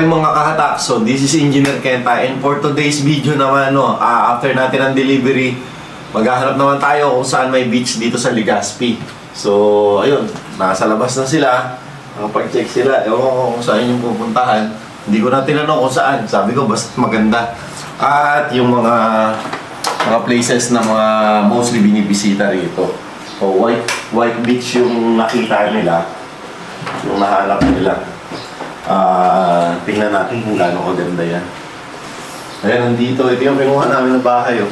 Okay mga kahatak, so this is Engineer Kenta, and for today's video naman, after natin ang delivery, maghahanap naman tayo kung saan may beach dito sa Legazpi. So ayun, nasa labas na sila, nakapag-check sila, ewan ko kung saan yung pupuntahan. Hindi ko na tinanong kung saan, sabi ko basta maganda. At yung mga places na mga mostly binibisita rito. So white beach yung nakita nila, yung nahanap nila. Tingnan natin kung gaano kaganda yan. Ayan, nandito. Ito yung kinuha namin ng bahay.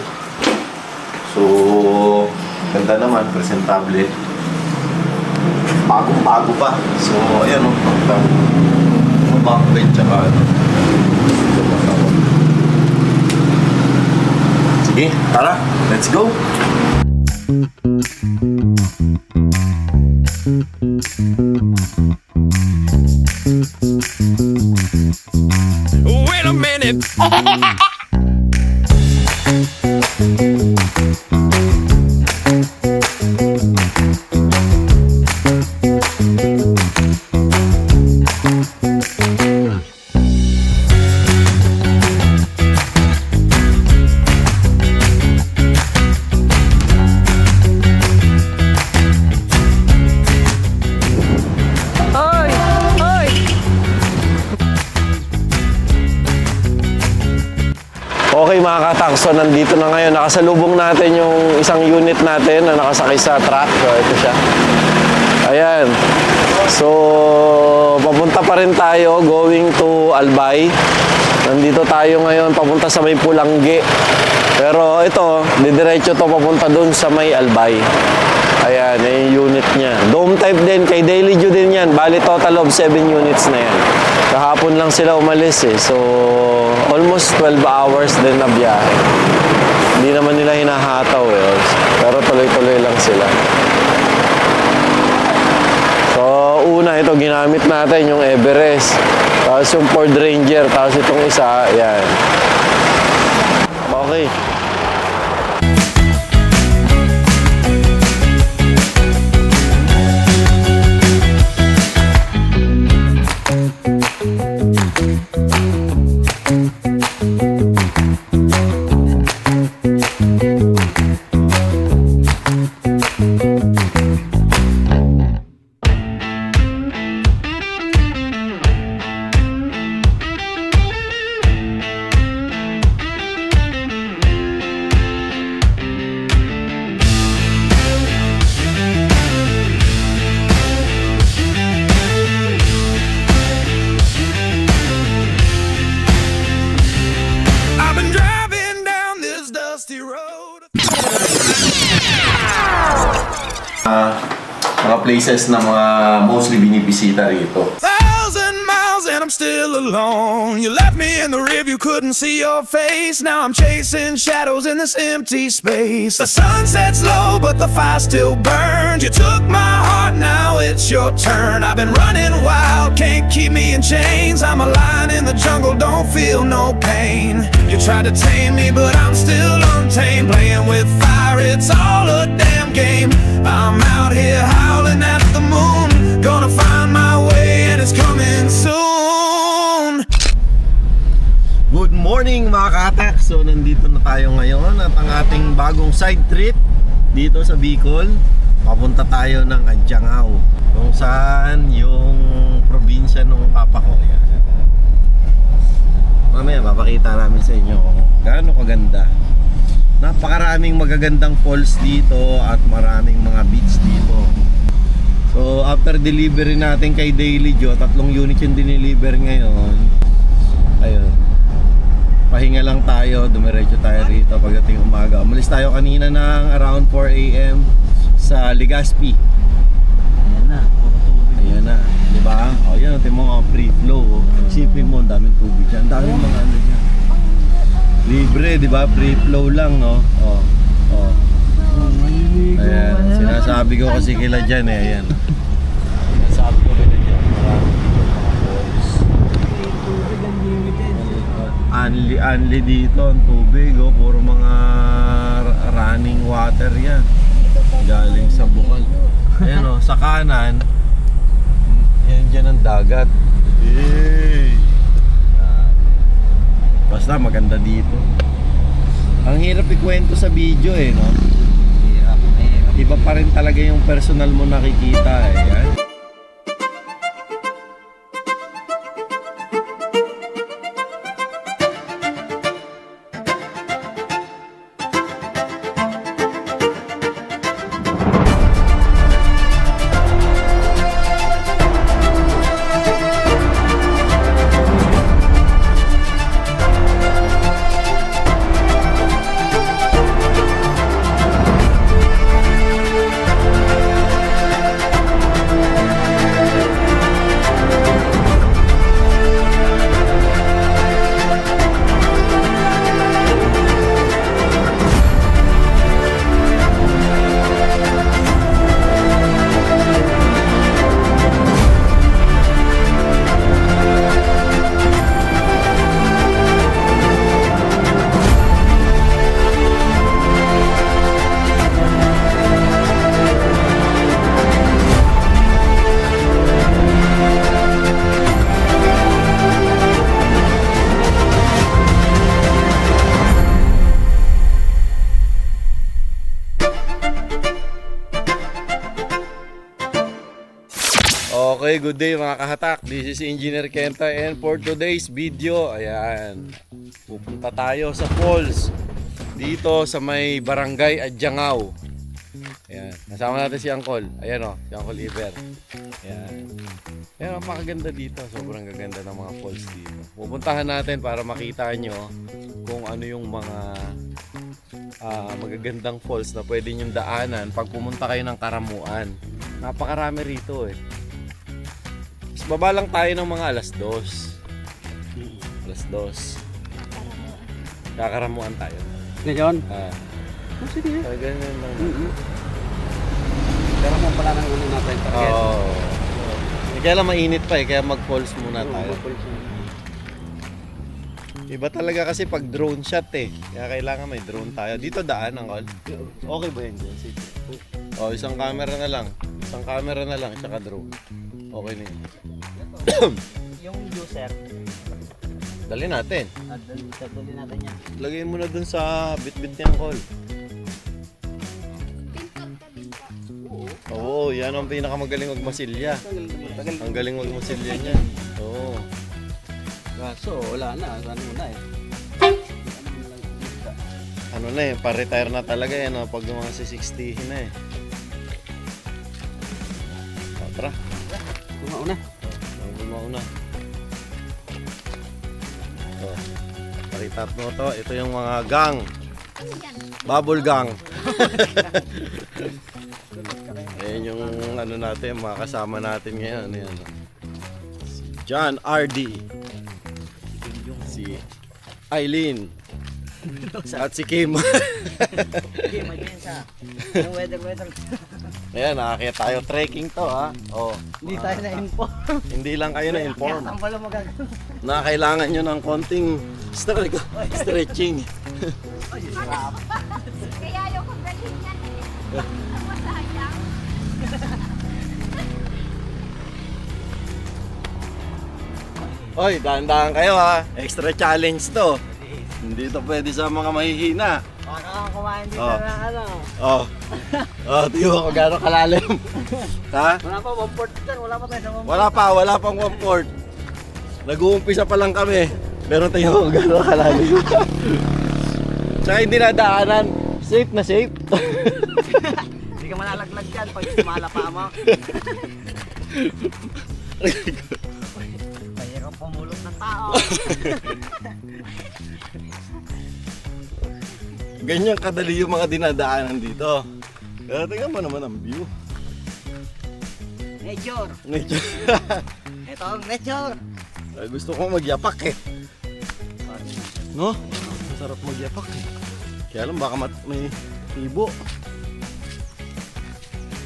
So, ganda naman. Presentable. Bagong-bago pa. So, ayan o. Backbed tsaka ano. Sige, tara. Let's go! Wait a minute. Okay mga katak, so nandito na ngayon. Nakasalubong natin yung isang unit natin na nakasakay sa truck. So ito siya. Ayan. So papunta pa rin tayo, going to Albay. Nandito tayo ngayon, papunta sa may Pulanggi. Pero ito, didiretso to papunta dun sa may Albay. Ayan, yung unit niya. Dome type din, kay Daily Dew din yan. Bali total of 7 units na yan. Kahapon lang sila umalis eh. So, almost 12 hours din na biyahe. Hindi naman nila hinahataw eh. Pero tuloy-tuloy lang sila. So, una ito, ginamit natin yung Everest. Tapos yung Ford Ranger. Tapos itong isa, ayan. Okay. Mga places na mga mostly binibisita rito. 1,000 miles and I'm still alone. You left me in the rearview, couldn't see your face. Now I'm chasing shadows in this empty space. The sun sets low, but the fire still burns. You took my heart, now it's your turn. I've been running wild, can't keep me in chains. I'm a lion in the jungle, don't feel no pain. You tried to tame me, but I'm still untamed. Playing with fire, it's all a damn game. I'm out here howling at the moon. Gonna find my way and it's coming soon. Good morning mga kahatak. So nandito na tayo ngayon at ang ating bagong side trip dito sa Bicol. Papunta tayo ng Adjangao, kung saan yung probinsya ng papa ko. Yan. Mamaya mapakita namin sa inyo kung gaano kaganda. Napakaraming magagandang falls dito at maraming mga beach dito. So after delivery natin kay Daily Joe, 3 units yung dineliver ngayon. Ayun, pahinga lang tayo, dumiretso tayo rito pagdating umaga. Umalis tayo kanina ng around 4 AM sa Legazpi. Ayan na, ayan na, diba? O yan, natin mo free flow. Isipin mo, ang daming tubig dyan, ang daming mga ano dyan. Libre, di ba? Free flow lang, no? Oh. Ayan, sinasabi ko kasi kila dyan eh, ayan. Sinasabi ko kila dyan, maraming dito mga falls. Unli dito ang tubig, oh. Puro mga running water yan. Galing sa bukal. Ayan, oh, sa kanan, yan dyan ang dagat. Hey! Basta maganda dito. Ang hirap ikwento sa video eh, no? Hirap. Iba pa rin talaga yung personal mo nakikita eh. Yan. Okay, good day mga kahatak. This is Engineer Kenta and for today's video, ayan, pupunta tayo sa falls dito sa may barangay Adjangao. Ayan, kasama natin si Uncle. Ayan o, si Uncle Iber. Ayan. Ayan, napakaganda dito. Sobrang gaganda ng mga falls dito. Pupuntahan natin para makita nyo kung ano yung mga magagandang falls na pwede nyong daanan pag pumunta kayo ng Karamuan. Napakarami rito eh. Baba lang tayo ng mga alas 2. Alas 2. Kakaramuan tayo. Ngayon? Sige. Ganyan lang. Pero mo pala ng ulo natin. Oo. Kaya lang mainit pa eh, kaya mag-falls muna tayo. Iba talaga kasi pag drone shot eh. Kaya kailangan may drone tayo. Dito daan, Uncle. Okay ba yun dyan? Sige. Oh, isang camera na lang. Isang camera na lang, tsaka drone. Okay na yun. Yung user. Dali natin. Dali natin yan. Lagay mo na dun sa bit-bit niyang call. Oo, yan ang pinakamagaling magmasilya. Ang galing magmasilya niya. Oo. Kaso, wala na. Ano na eh. Ano na eh, pa-retire na talaga yan oh, pag mga 60 na eh. O, tara. Kumauna. Mauna. So, paritat mo to. Ito yung mga gang. Bubble gang. Ayan yung ano natin, mga kasama natin ngayon. Ayan. Si John RD. Si Eileen. At si Kim. Sige, mag-in sa. Yung weather. Ayan, nakakaya tayo trekking to ha. Oh, Hindi tayo na-inform. hindi lang kayo na-inform. Ang pala magagawa. Na kailangan nyo ng konting stretching. Kaya ayaw kong dalhin yan eh. Masayang. Oy, dahan-dahan kayo ha. Extra challenge to. Hindi to pwede sa mga mahihina. Baka kumain dito Oh. na ano. Oh. Oh, tiyo ko gano'ng kalalim. Ha? Wala pa 1/4 dyan. Wala pa tayo sa 1/4. Wala pang 1/4. Nag-uumpisa pa lang kami. Pero tiyo ko gano'ng kalalim. Tsaka hindi na daanan. Safe na safe. Hindi ka malalaglag dyan pag sumala pa mo. Mahirap pumulot ng tao. Ganyan kadali yung mga dinadaanan dito. Pero tingnan mo naman ang view. Nature. Nature. Ito ang nature. Ay, gusto ko magyapak eh. No? Masarap magyapak eh. Kaya lang baka may ibo.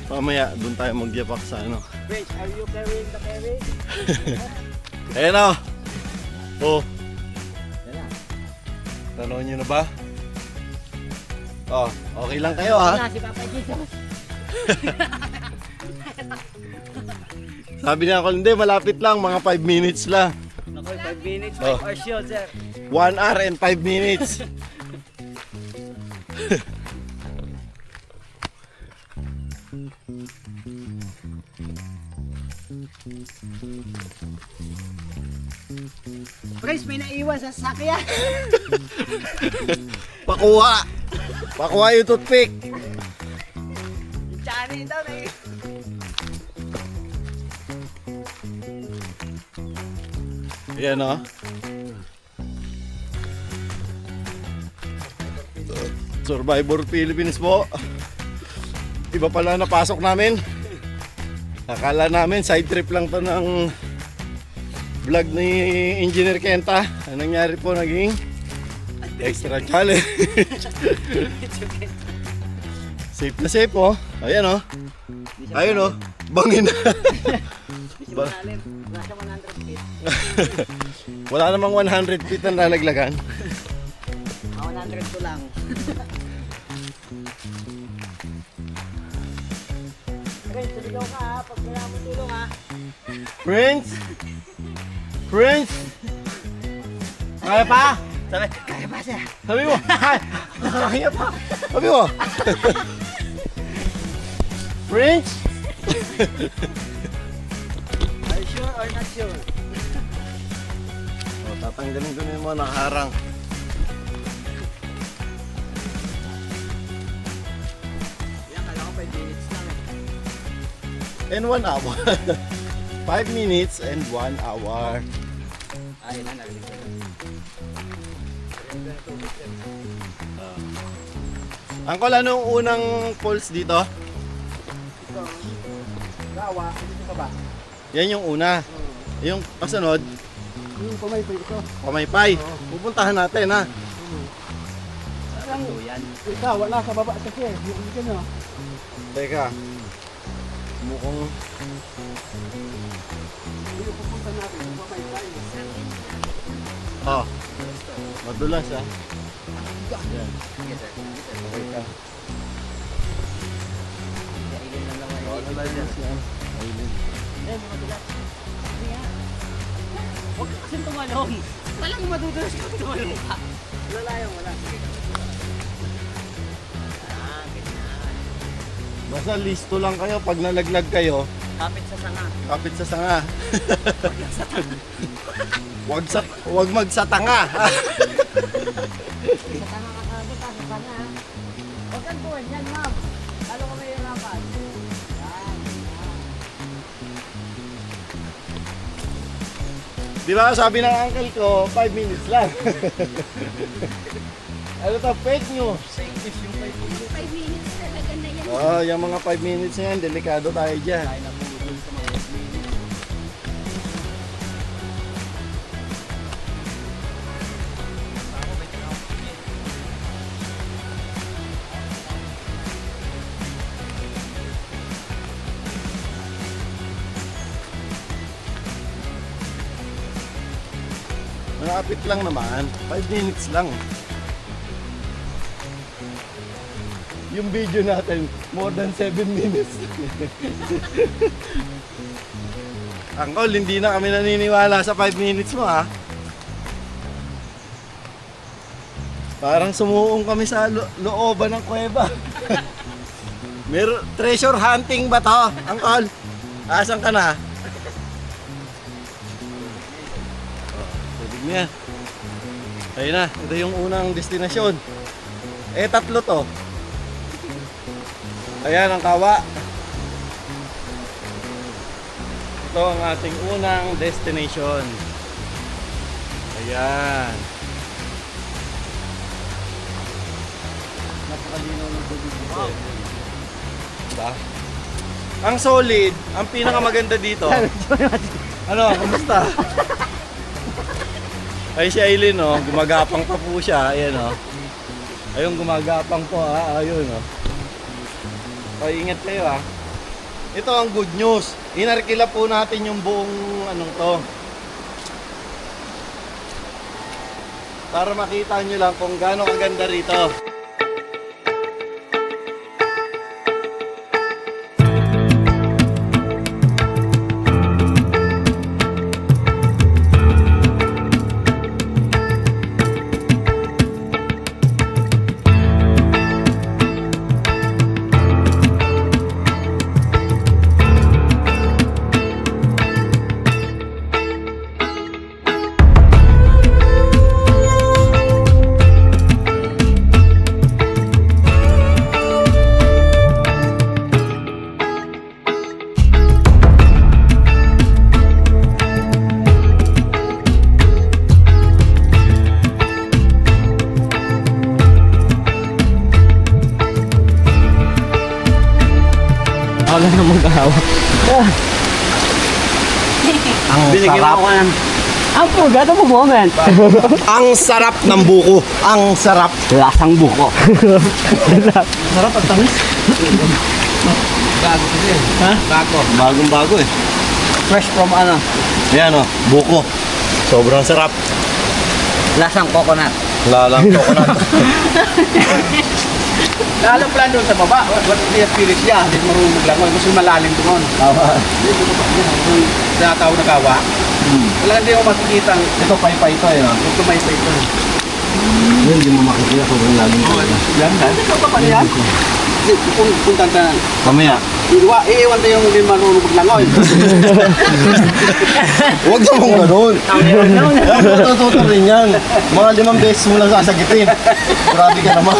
Mamaya doon tayo magyapak sa ano. Wait, are you carrying the carry? Ayan o. Oh. Yan na. Tanaw nyo na ba? Oh, okay lang kayo ha? Wala si Papa Jesus. Sabi niya ako, hindi, malapit lang, mga 5 minutes lang. Naku, 5 minutes, Oh. 5 hours yun, sir. 1 hour and 5 minutes. Guys, may naiwan sa sasakyan. Pakuha! Pakuha yung toothpick. Chani daw na Yan o. Survivor Philippines po. Iba pala napasok namin. Akala namin side trip lang to ng vlog ni Engineer Kenta. Ang nangyari po naging extra challenge. Safe na safe oh. Ayan oh. Ayun oh. Bangin na. malalim. Nasa 100 feet. Wala namang 100 feet na nalaglagan. 100 to lang. Guys, tuligaw ka ha. Pag wala mo tulong ha. Prince? Prince? Kaya pa? Sabi, kaya pa siya. Sabi mo, kaya pa. Sabi mo. Prince? Are you sure or not sure? Oh, tatanggalin ko na yung mga nakaharang. Yan, kala ko 5 minutes lang eh. And 1 hour. 5 minutes and 1 hour. Ayun na, narinig ko. Angkol, anong unang pulse dito? Gawa, dito ka ba? Yan yung una. Yung kasunod, Yung pumaypay ito. Pamaypay. Pupuntahan natin ha. Yan. Ikaw, wala sa baba kasi. Yung dyan o. Teka. Mukhang Yung pupunta natin, yung pumaypay. oh. Madulas ha. Yan. Okay ka. Kailin lang naman. Ano lang yan? Ayun. Hindi madulas. Hindi nga. Huwag ka kasing tumalong. Walang madudulas kung tumalong ka. Wala yung wala. Sige. Ganyan. Basta listo lang kayo pag nalaglag kayo. Kapit sa sanga. Kapit sa sanga. Wag magsatanga. Sa tanga ka sabot ha, sa tanga ha. Huwag kang buwan yan, ma'am. Lalo ka may hirapan. Yan. Di ba sabi ng uncle ko, 5 minutes lang. Ano to, fake news. 5 minutes talaga na yan. Oh, yung mga 5 minutes na yan, delikado tayo dyan. Malapit lang naman, 5 minutes lang. Yung video natin, more than 7 minutes. Angkol, hindi na kami naniniwala sa 5 minutes mo ha. Parang sumuong kami sa looban ng kuweba. Treasure hunting ba to, Angkol? Asan ka na? Tubig niya. Ayun na, ito yung unang destinasyon. Eh, 3 to. Ayan ang kawa. Ito ang ating unang destination. Ayan. Napakalinaw ng tubig dito. Diba? Ang solid, ang pinakamaganda dito. Ano, kumusta? Ay si Aileen oh, gumagapang pa po siya. Ayan oh. Ayun, gumagapang po ha. Ayun oh. O, ingat kayo ha. Ito ang good news. Inarkila po natin yung buong anong to. Para makita nyo lang kung gaano kaganda rito. Ang sarap. Ang pugat mo moment. Ang sarap ng buko. Ang sarap. Lasang buko. Sarap at tamis. Bago kasi. Ha? Bago. Bagong bago eh. Fresh from ano? Ayan o, buko. Sobrang sarap. Lasang coconut. Lalang coconut. Lalo pala doon sa baba, what the spirit niya, hindi marunong maglangoy, mas malalim doon. Sa tao na kawa, talagang hindi mo makikita, ito paypay ito eh, ito paypay ito. Yun, hindi mo makikita. Sobrang lalim ko. Yan, ito pa pala yan. Punta ka, Mamaya. iiwan tayo yung hindi marunong maglangoy. Huwag naman ganun. Matututo rin yan. Mga 5 beses mo lang sasagitin. Grabe ka naman.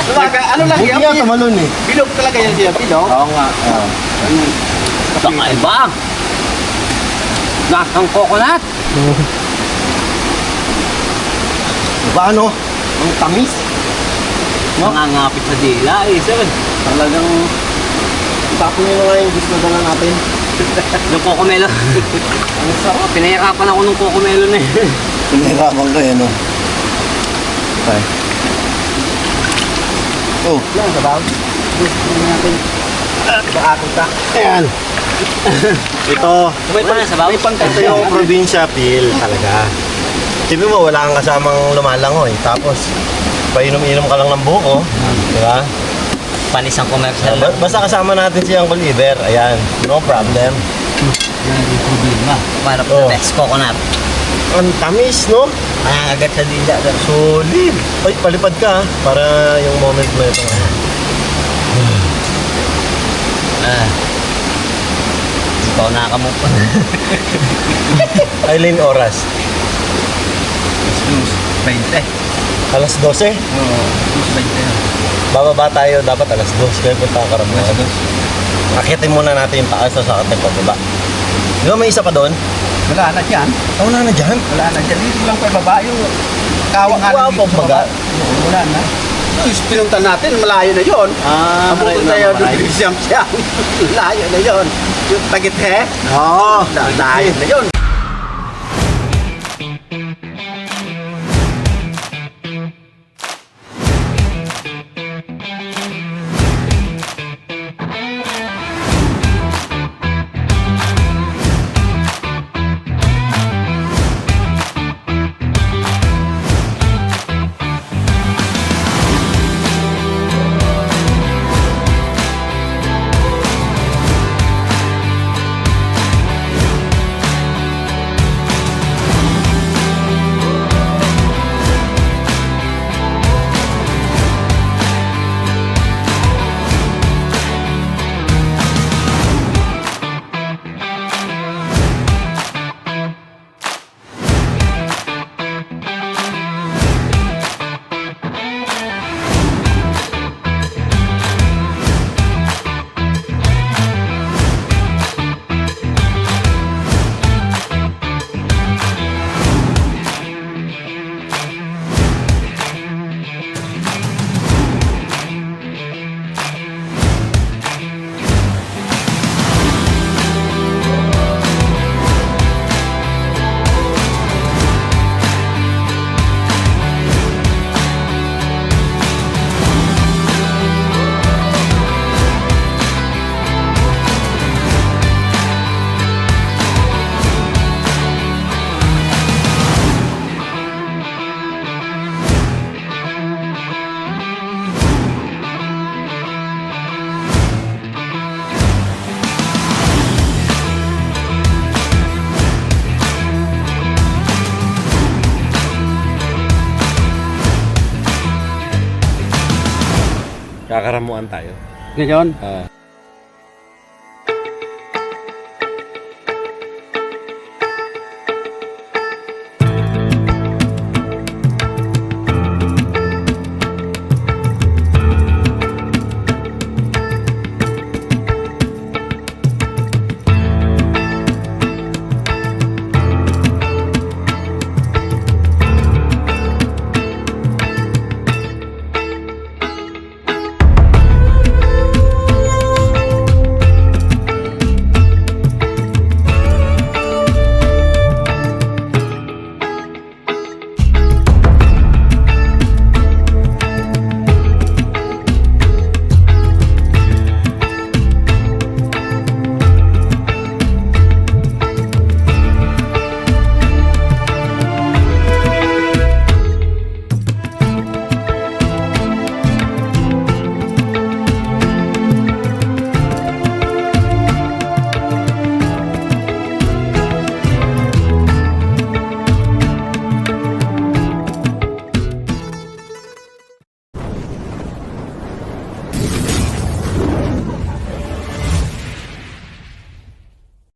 Talaga, ano lang Huwag yan, nga tamalon eh. bilog talaga yan siya, bilog. Oo nga. Kakaiba. Lasang coconut. Diba ano? Ang tamis. Nangangapit sa dila eh, sir. Talagang tapon nyo na nga yung gusto na dala natin. Yung coco-melon. Ang sarap. Pinahirapan ako ng coco-melon eh. Pinahirapan ka eh, no? Okay. Oh. Lang, sabaw. Gusto natin. Paakot ka. Ayan. Ito. Wait na, sabaw. Ito yung probinsya feel talaga. Sabi mo, wala kang kasamang lumalangoy. Tapos, painom-inom ka lang ng buko. Di ba? Panisang commercial lang. Basta kasama natin si Uncle Iber. Ayan, no problem. Yan yung problema. Para Oh. best coconut. Ang tamis, no? Nangangagat sa dila. Solid. Ay, palipad ka ha, para yung moment mo ito. Ah. Ikaw nakakamukha. Aileen oras. 20. Alas 12. Oo, 20. Bababa tayo, dapat alas 2. Kaya punta ka karami. Akitin muna natin yung taas sa sakit ng pababa. Di ba may isa pa doon? Wala na dyan. Oh, wala na dyan. Wala na dyan. Dito lang pa baba yung kawa nga Wow, dito sa pagbaga. baba. Oo, wala na. Yung pinunta natin, malayo na yun. Ah, Ang tayo doon yung siyam-siyam. Layo na yun. Yung tagit-he. Oo. Layo na yun. Kakaramuan tayo. Ngayon, Ah.